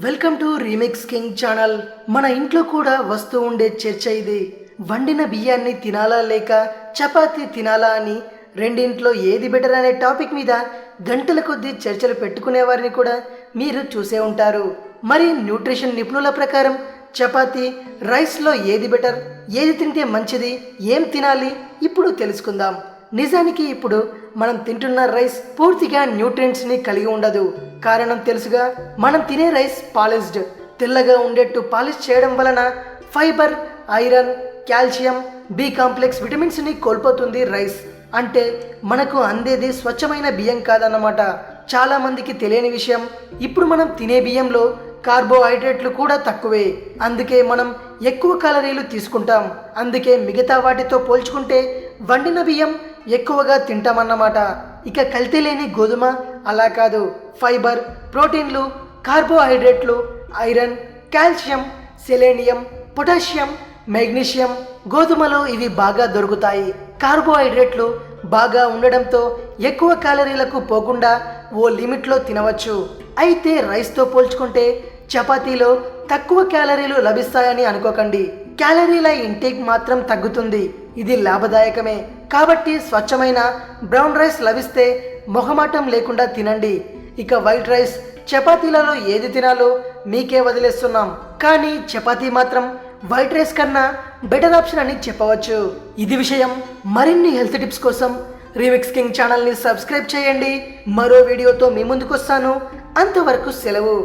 Welcome to remix king channel. మన ఇంట్లో కూడా వస్తూ ఉండే చర్చ ఇది. వండిన బియ్యాన్ని తినాలా లేక చపాతీ తినాలా అని రెండింట్లో ఏది బెటర్ అనే టాపిక్ మీద గంటల కొద్దీ చర్చలు పెట్టుకునే వారిని కూడా మీరు చూసే ఉంటారు. మరి న్యూట్రిషన్ నిపుణుల ప్రకారం చపాతీ రైస్లో ఏది బెటర్, ఏది తింటే మంచిది, ఏం తినాలి ఇప్పుడు తెలుసుకుందాం. నిజానికి ఇప్పుడు మనం తింటున్న రైస్ పూర్తిగా న్యూట్రియంట్స్ని కలిగి ఉండదు. కారణం తెలుసుగా, మనం తినే రైస్ పాలిష్డ్, తెల్లగా ఉండేట్టు పాలిష్ చేయడం వలన fibre, iron, calcium, B complex విటమిన్స్ని కోల్పోతుంది రైస్. అంటే మనకు అందేది స్వచ్ఛమైన బియ్యం కాదన్నమాట. చాలా మందికి తెలియని విషయం, ఇప్పుడు మనం తినే బియ్యంలో కార్బోహైడ్రేట్లు కూడా తక్కువే. అందుకే మనం ఎక్కువ క్యాలరీలు తీసుకుంటాం. అందుకే మిగతా వాటితో పోల్చుకుంటే వండిన బియ్యం ఎక్కువగా తింటామన్నమాట. ఇక కల్తీ లేని గోధుమ అలా కాదు. ఫైబర్, ప్రోటీన్లు, కార్బోహైడ్రేట్లు, iron, calcium, selenium, potassium, magnesium గోధుమలో ఇవి బాగా దొరుకుతాయి. కార్బోహైడ్రేట్లు బాగా ఉండడంతో ఎక్కువ క్యాలరీలకు పోకుండా ఓ లిమిట్లో తినవచ్చు. అయితే రైస్తో పోల్చుకుంటే చపాతీలో తక్కువ క్యాలరీలు లభిస్తాయని అనుకోకండి. క్యాలరీల ఇంటేక్ మాత్రం తగ్గుతుంది. ఇది లాభదాయకమే. కాబట్టి స్వచ్ఛమైన బ్రౌన్ రైస్ లభిస్తే మొహమాటం లేకుండా తినండి. ఇక వైట్ రైస్, చపాతీలలో ఏది తినాలో మీకే వదిలేస్తున్నాం. కానీ చపాతీ మాత్రం వైట్ రైస్ కన్నా బెటర్ ఆప్షన్ అని చెప్పవచ్చు. ఇది విషయం. మరిన్ని హెల్త్ టిప్స్ కోసం రీమిక్స్ కింగ్ ఛానల్ని సబ్స్క్రైబ్ చేయండి. మరో వీడియోతో మీ ముందుకు వస్తాను. అంతవరకు సెలవు.